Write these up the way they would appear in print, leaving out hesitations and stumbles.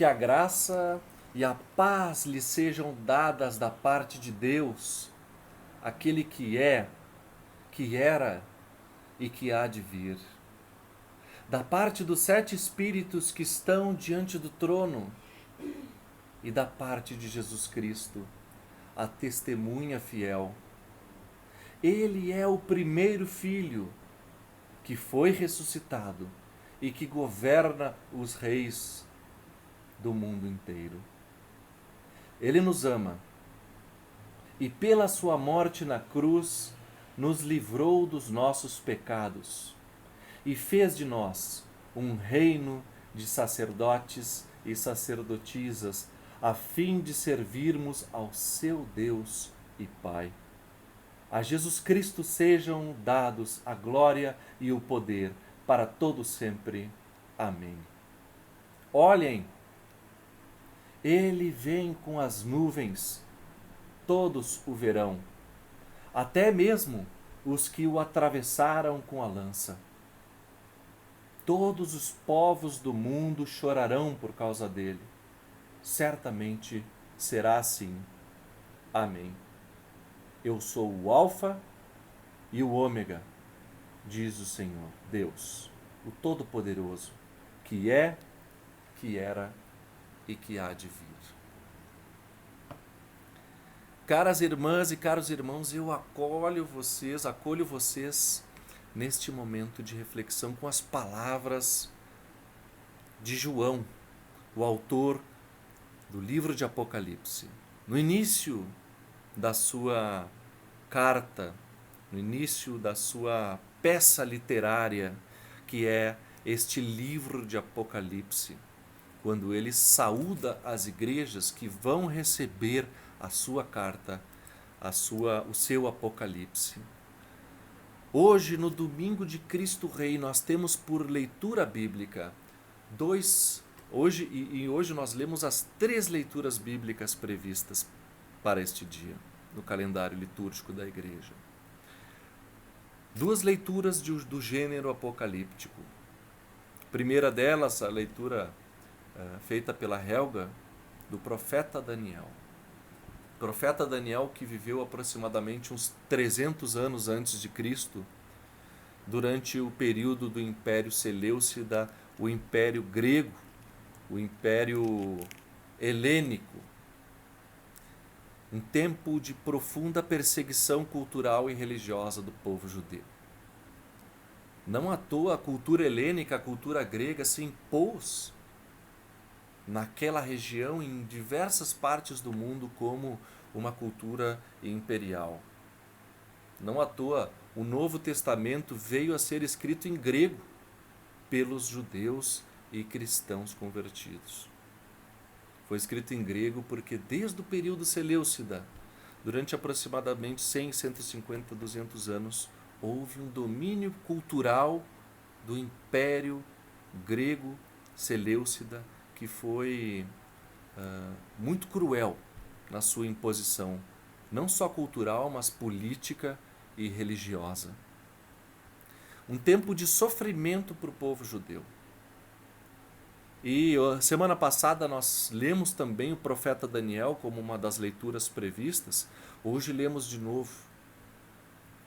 Que a graça e a paz lhe sejam dadas da parte de Deus, aquele que é, que era e que há de vir. Da parte dos 7 Espíritos que estão diante do trono e da parte de Jesus Cristo, a testemunha fiel. Ele é o primeiro filho que foi ressuscitado e que governa os reis do mundo inteiro. Ele nos ama e pela sua morte na cruz nos livrou dos nossos pecados e fez de nós um reino de sacerdotes e sacerdotisas, a fim de servirmos ao seu Deus e Pai. A Jesus Cristo sejam dados a glória e o poder para todo sempre. Amém. Olhem, ele vem com as nuvens, todos o verão, até mesmo os que o atravessaram com a lança. Todos os povos do mundo chorarão por causa dele. Certamente será assim. Amém. Eu sou o Alfa e o Ômega, diz o Senhor, Deus, o Todo-Poderoso, que é, que era e que há de vir. Caras irmãs e caros irmãos, eu acolho vocês neste momento de reflexão com as palavras de João, o autor do livro de Apocalipse. No início da sua carta, no início da sua peça literária, que é este livro de Apocalipse, quando ele saúda as igrejas que vão receber a sua carta, o seu Apocalipse. Hoje, no domingo de Cristo Rei, nós temos por leitura bíblica hoje nós lemos as 3 leituras bíblicas previstas para este dia, no calendário litúrgico da igreja. 2 leituras do gênero apocalíptico. A primeira delas, a leitura feita pela Helga, do profeta Daniel. O profeta Daniel, que viveu aproximadamente uns 300 anos antes de Cristo, durante o período do Império Seleucida, o Império Grego, o Império Helênico, um tempo de profunda perseguição cultural e religiosa do povo judeu. Não à toa a cultura helênica, a cultura grega se impôs naquela região, em diversas partes do mundo, como uma cultura imperial. Não à toa o Novo Testamento veio a ser escrito em grego pelos judeus e cristãos convertidos. Foi escrito em grego porque desde o período Seleucida, durante aproximadamente 100, 150, 200 anos, houve um domínio cultural do Império Grego Seleucida que foi muito cruel na sua imposição, não só cultural, mas política e religiosa. Um tempo de sofrimento para o povo judeu. E semana passada nós lemos também o profeta Daniel como uma das leituras previstas. Hoje lemos de novo,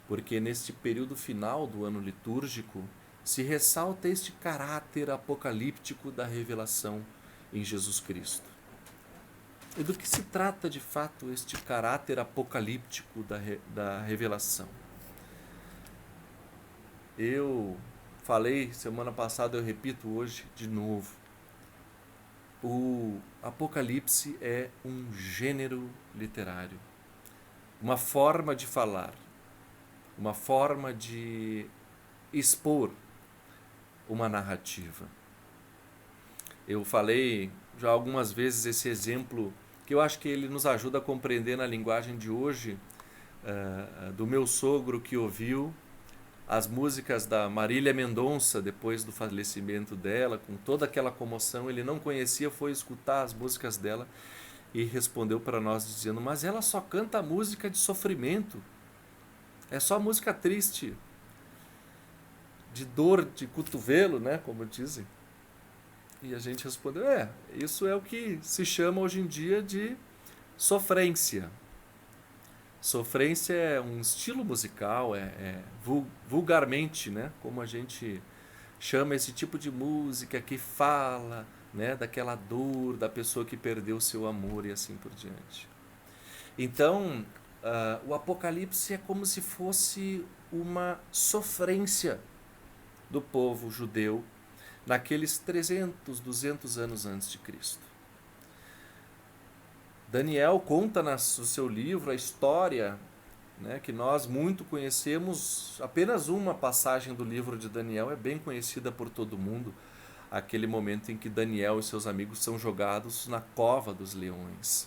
porque neste período final do ano litúrgico se ressalta este caráter apocalíptico da revelação em Jesus Cristo. E do que se trata de fato este caráter apocalíptico da revelação? Eu falei semana passada, eu repito hoje de novo. O Apocalipse é um gênero literário, uma forma de falar, uma forma de expor uma narrativa. Eu falei já algumas vezes esse exemplo, que eu acho que ele nos ajuda a compreender na linguagem de hoje, do meu sogro que ouviu as músicas da Marília Mendonça depois do falecimento dela, com toda aquela comoção. Ele não conhecia, foi escutar as músicas dela e respondeu para nós dizendo: mas ela só canta música de sofrimento, é só música triste, de dor de cotovelo, né, como dizem. E a gente respondeu, isso é o que se chama hoje em dia de sofrência. Sofrência é um estilo musical, vulgarmente, né, como a gente chama esse tipo de música que fala, né, daquela dor da pessoa que perdeu seu amor e assim por diante. Então, o Apocalipse é como se fosse uma sofrência do povo judeu naqueles 300, 200 anos antes de Cristo. Daniel conta no seu livro a história, né, que nós muito conhecemos. Apenas uma passagem do livro de Daniel é bem conhecida por todo mundo, aquele momento em que Daniel e seus amigos são jogados na cova dos leões.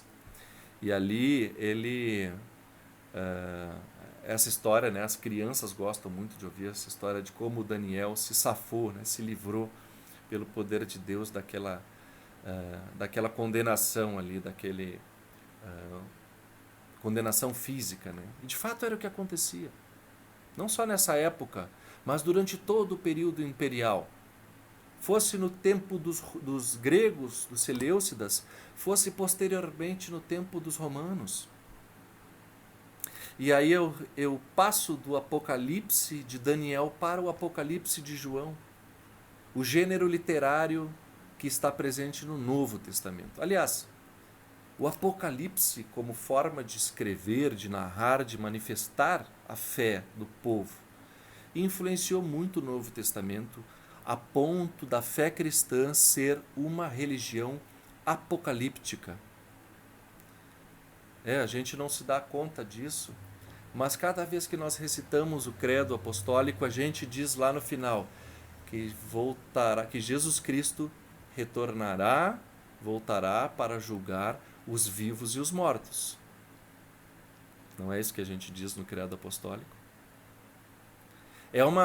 E ali essa história, né, as crianças gostam muito de ouvir essa história de como Daniel se safou, né, se livrou pelo poder de Deus daquela condenação ali, condenação física, né? E de fato era o que acontecia. Não só nessa época, mas durante todo o período imperial. Fosse no tempo dos gregos, dos Seleucidas, fosse posteriormente no tempo dos romanos. E aí eu passo do Apocalipse de Daniel para o Apocalipse de João, o gênero literário que está presente no Novo Testamento. Aliás, o Apocalipse, como forma de escrever, de narrar, de manifestar a fé do povo, influenciou muito o Novo Testamento, a ponto da fé cristã ser uma religião apocalíptica. A gente não se dá conta disso, mas cada vez que nós recitamos o credo apostólico, a gente diz lá no final que que Jesus Cristo voltará para julgar os vivos e os mortos. Não é isso que a gente diz no credo apostólico? É um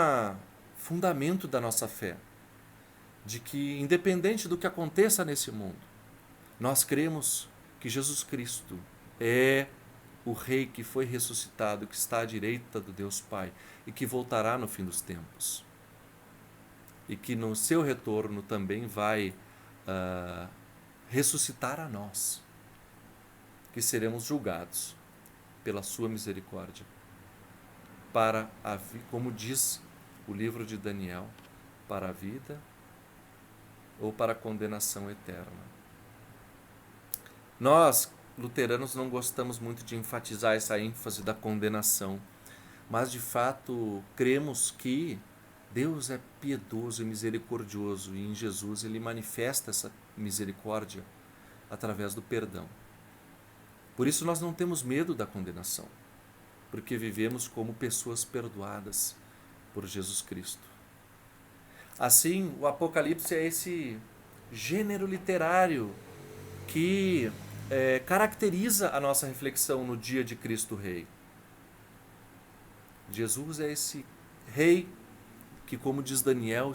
fundamento da nossa fé, de que independente do que aconteça nesse mundo, nós cremos que Jesus Cristo é o Rei que foi ressuscitado, que está à direita do Deus Pai e que voltará no fim dos tempos. E que no seu retorno também vai ressuscitar a nós, que seremos julgados pela sua misericórdia, como diz o livro de Daniel, para a vida ou para a condenação eterna. Nós, luteranos, não gostamos muito de enfatizar essa ênfase da condenação, mas de fato cremos que Deus é piedoso e misericordioso, e em Jesus ele manifesta essa misericórdia através do perdão. Por isso nós não temos medo da condenação, porque vivemos como pessoas perdoadas por Jesus Cristo. Assim, o Apocalipse é esse gênero literário que caracteriza a nossa reflexão no dia de Cristo Rei. Jesus é esse Rei que, como diz Daniel,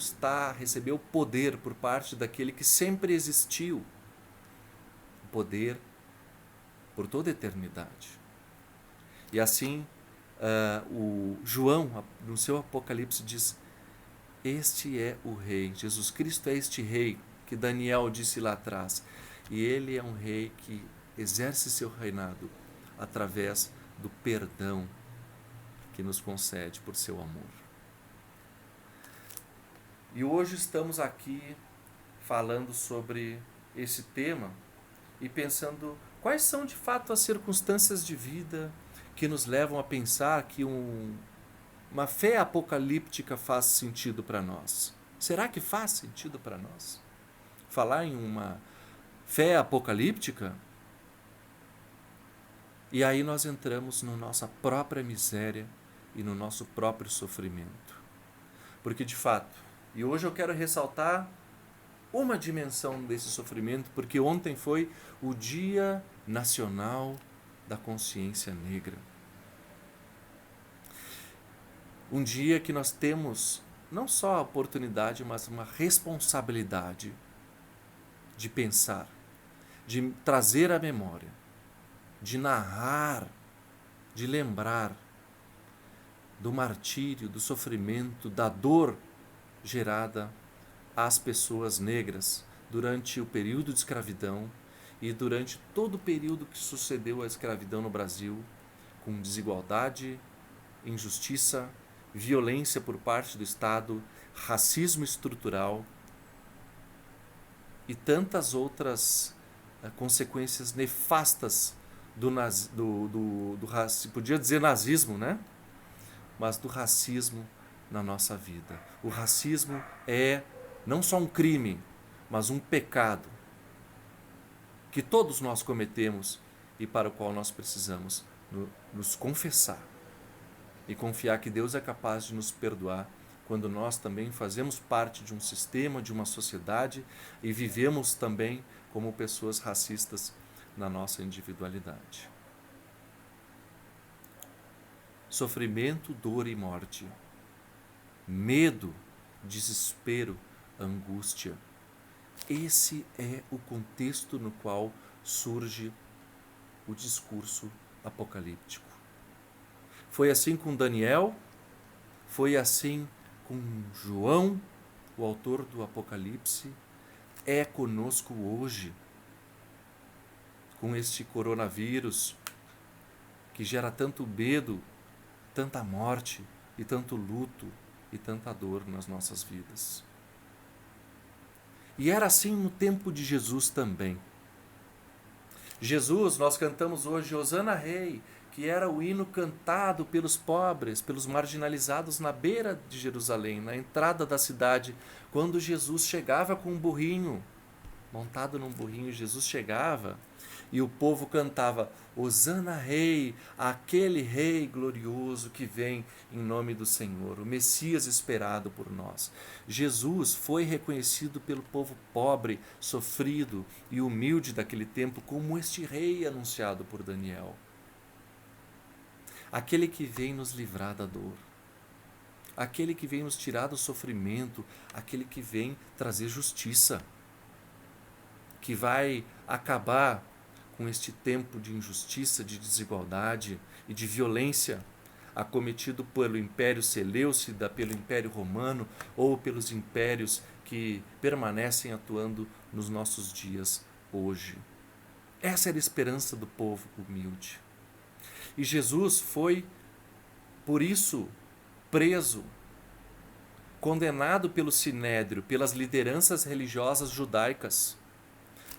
recebeu poder por parte daquele que sempre existiu, poder por toda a eternidade. E assim, o João, no seu Apocalipse, diz: este é o Rei, Jesus Cristo é este Rei que Daniel disse lá atrás. E ele é um Rei que exerce seu reinado através do perdão que nos concede por seu amor. E hoje estamos aqui falando sobre esse tema e pensando quais são de fato as circunstâncias de vida que nos levam a pensar que uma fé apocalíptica faz sentido para nós. Será que faz sentido para nós falar em uma fé apocalíptica? E aí nós entramos na nossa própria miséria e no nosso próprio sofrimento. Porque de fato, e hoje eu quero ressaltar uma dimensão desse sofrimento, porque ontem foi o Dia Nacional da Consciência Negra. Um dia que nós temos não só a oportunidade, mas uma responsabilidade de pensar, de trazer à memória, de narrar, de lembrar do martírio, do sofrimento, da dor gerada às pessoas negras durante o período de escravidão e durante todo o período que sucedeu à escravidão no Brasil, com desigualdade, injustiça, violência por parte do Estado, racismo estrutural e tantas outras consequências nefastas podia dizer nazismo, né? Mas do racismo na nossa vida. O racismo é não só um crime, mas um pecado que todos nós cometemos e para o qual nós precisamos nos confessar e confiar que Deus é capaz de nos perdoar quando nós também fazemos parte de um sistema, de uma sociedade e vivemos também como pessoas racistas na nossa individualidade. Sofrimento, dor e morte. Medo, desespero, angústia. Esse é o contexto no qual surge o discurso apocalíptico. Foi assim com Daniel, foi assim com João, o autor do Apocalipse, é conosco hoje, com este coronavírus que gera tanto medo, tanta morte e tanto luto e tanta dor nas nossas vidas. E era assim no tempo de Jesus também. Jesus, nós cantamos hoje Hosana Rei, que era o hino cantado pelos pobres, pelos marginalizados na beira de Jerusalém, na entrada da cidade, quando Jesus chegava com um burrinho, montado num burrinho, Jesus chegava e o povo cantava Hosana Rei, aquele Rei glorioso que vem em nome do Senhor, o Messias esperado por nós. Jesus foi reconhecido pelo povo pobre, sofrido e humilde daquele tempo como este Rei anunciado por Daniel. Aquele que vem nos livrar da dor, aquele que vem nos tirar do sofrimento, aquele que vem trazer justiça, que vai acabar com este tempo de injustiça, de desigualdade e de violência acometido pelo Império Seleucida, pelo Império Romano ou pelos impérios que permanecem atuando nos nossos dias hoje. Essa era a esperança do povo humilde. E Jesus foi, por isso, preso, condenado pelo Sinédrio, pelas lideranças religiosas judaicas.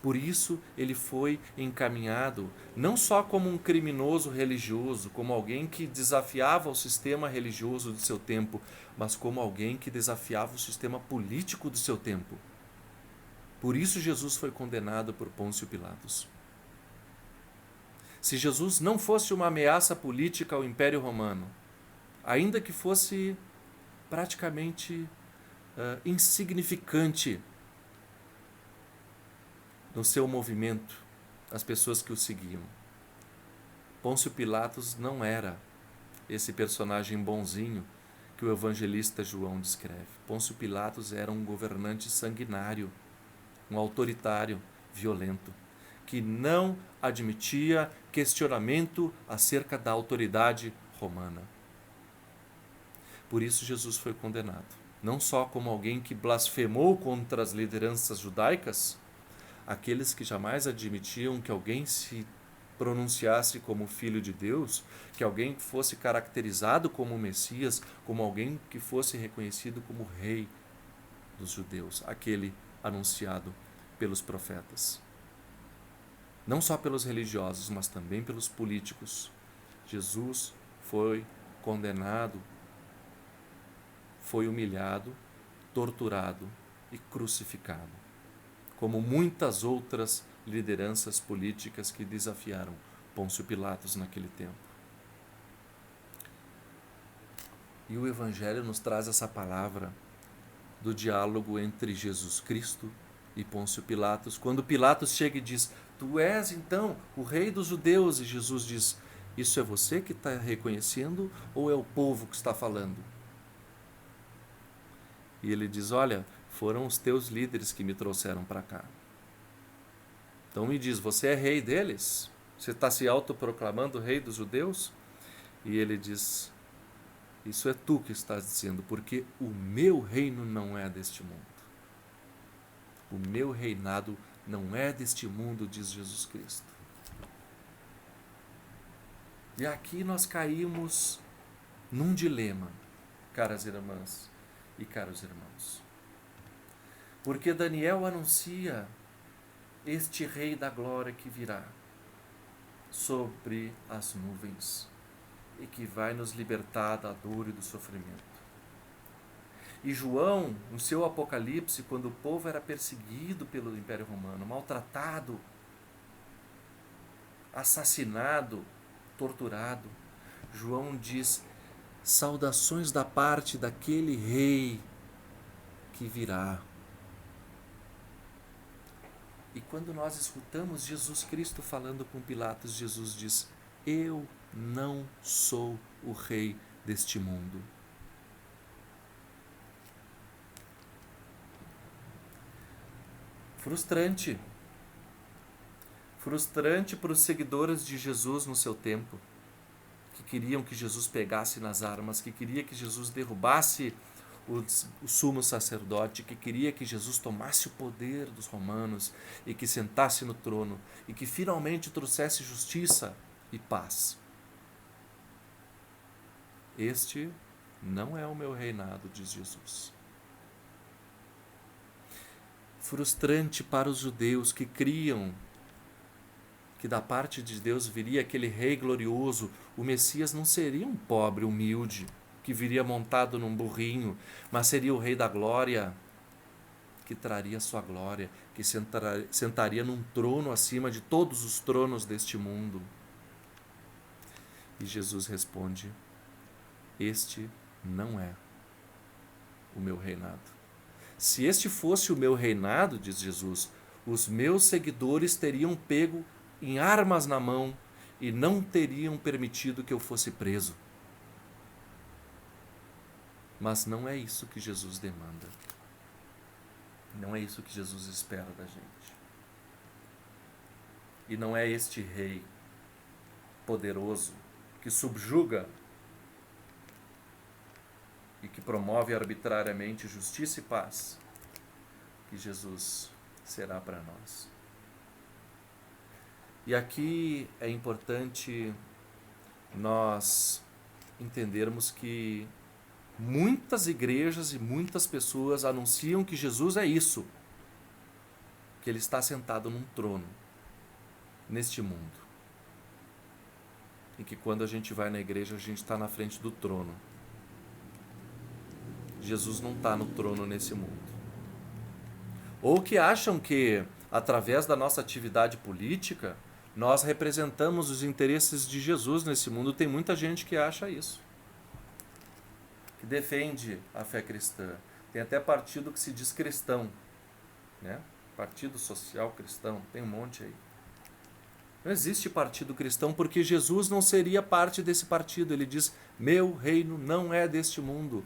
Por isso, ele foi encaminhado não só como um criminoso religioso, como alguém que desafiava o sistema religioso do seu tempo, mas como alguém que desafiava o sistema político do seu tempo. Por isso, Jesus foi condenado por Pôncio Pilatos. Se Jesus não fosse uma ameaça política ao Império Romano, ainda que fosse praticamente insignificante no seu movimento, as pessoas que o seguiam, Pôncio Pilatos não era esse personagem bonzinho que o evangelista João descreve. Pôncio Pilatos era um governante sanguinário, um autoritário, violento, que não admitia questionamento acerca da autoridade romana. Por isso Jesus foi condenado, não só como alguém que blasfemou contra as lideranças judaicas, aqueles que jamais admitiam que alguém se pronunciasse como filho de Deus, que alguém fosse caracterizado como Messias, como alguém que fosse reconhecido como rei dos judeus, aquele anunciado pelos profetas. Não só pelos religiosos, mas também pelos políticos. Jesus foi condenado, foi humilhado, torturado e crucificado, como muitas outras lideranças políticas que desafiaram Pôncio Pilatos naquele tempo. E o Evangelho nos traz essa palavra do diálogo entre Jesus Cristo e Pôncio Pilatos, quando Pilatos chega e diz: tu és então o rei dos judeus, e Jesus diz: isso é você que está reconhecendo ou é o povo que está falando? E ele diz: olha, foram os teus líderes que me trouxeram para cá. Então me diz, você é rei deles? Você está se autoproclamando rei dos judeus? E ele diz: isso é tu que estás dizendo, porque o meu reino não é deste mundo. O meu reinado não é deste mundo, diz Jesus Cristo. E aqui nós caímos num dilema, caras irmãs e caros irmãos. Porque Daniel anuncia este Rei da Glória que virá sobre as nuvens e que vai nos libertar da dor e do sofrimento. E João, no seu Apocalipse, quando o povo era perseguido pelo Império Romano, maltratado, assassinado, torturado, João diz: saudações da parte daquele rei que virá. E quando nós escutamos Jesus Cristo falando com Pilatos, Jesus diz: eu não sou o rei deste mundo. Frustrante. Frustrante para os seguidores de Jesus no seu tempo, que queriam que Jesus pegasse nas armas, que queria que Jesus derrubasse o sumo sacerdote, que queria que Jesus tomasse o poder dos romanos e que sentasse no trono e que finalmente trouxesse justiça e paz. Este não é o meu reinado, diz Jesus. Frustrante para os judeus que criam que da parte de Deus viria aquele rei glorioso. O Messias não seria um pobre, humilde, que viria montado num burrinho, mas seria o rei da glória, que traria sua glória, que sentaria num trono acima de todos os tronos deste mundo. E Jesus responde: este não é o meu reinado. Se este fosse o meu reinado, diz Jesus, os meus seguidores teriam pego em armas na mão e não teriam permitido que eu fosse preso. Mas não é isso que Jesus demanda. Não é isso que Jesus espera da gente. E não é este rei poderoso que subjuga e que promove arbitrariamente justiça e paz que Jesus será para nós. E aqui é importante nós entendermos que muitas igrejas e muitas pessoas anunciam que Jesus é isso, que ele está sentado num trono neste mundo. E que quando a gente vai na igreja, a gente está na frente do trono. Jesus não está no trono nesse mundo. Ou que acham que, através da nossa atividade política, nós representamos os interesses de Jesus nesse mundo. Tem muita gente que acha isso, que defende a fé cristã. Tem até partido que se diz cristão, né? Partido Social Cristão, tem um monte aí. Não existe partido cristão porque Jesus não seria parte desse partido. Ele diz: meu reino não é deste mundo.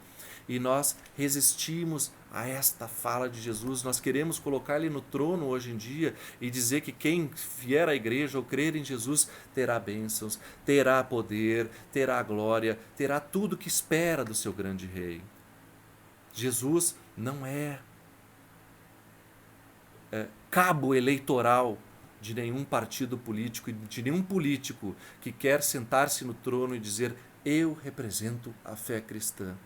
E nós resistimos a esta fala de Jesus. Nós queremos colocar ele no trono hoje em dia e dizer que quem vier à igreja ou crer em Jesus terá bênçãos, terá poder, terá glória, terá tudo que espera do seu grande rei. Jesus não é cabo eleitoral de nenhum partido político e de nenhum político que quer sentar-se no trono e dizer: eu represento a fé cristã.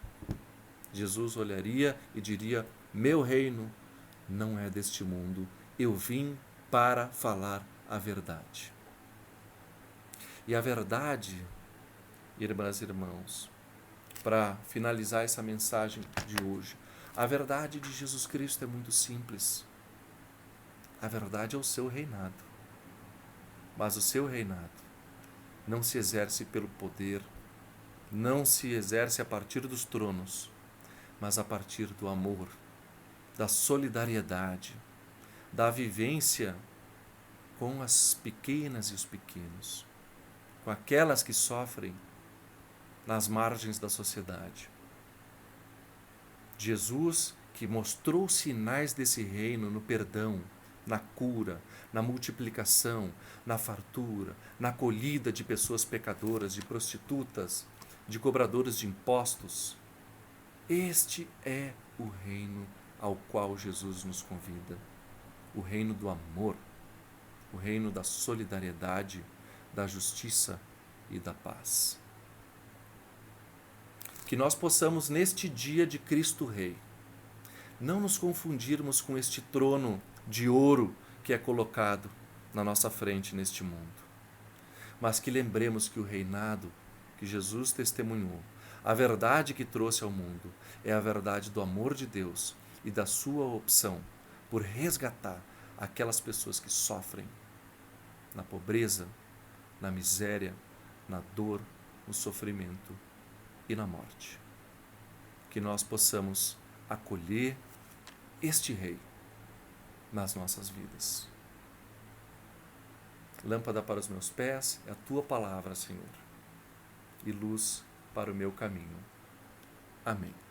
Jesus olharia e diria: meu reino não é deste mundo, eu vim para falar a verdade. E a verdade, irmãs e irmãos, para finalizar essa mensagem de hoje, a verdade de Jesus Cristo é muito simples. A verdade é o seu reinado. Mas o seu reinado não se exerce pelo poder, não se exerce a partir dos tronos, mas a partir do amor, da solidariedade, da vivência com as pequenas e os pequenos, com aquelas que sofrem nas margens da sociedade. Jesus, que mostrou sinais desse reino no perdão, na cura, na multiplicação, na fartura, na acolhida de pessoas pecadoras, de prostitutas, de cobradores de impostos. Este é o reino ao qual Jesus nos convida. o reino do amor, o reino da solidariedade, da justiça e da paz. Que nós possamos, neste dia de Cristo Rei, não nos confundirmos com este trono de ouro que é colocado na nossa frente neste mundo, mas que lembremos que o reinado que Jesus testemunhou, a verdade que trouxe ao mundo, é a verdade do amor de Deus e da sua opção por resgatar aquelas pessoas que sofrem na pobreza, na miséria, na dor, no sofrimento e na morte. Que nós possamos acolher este Rei nas nossas vidas. Lâmpada para os meus pés é a tua palavra, Senhor, e luz para o meu caminho. Amém.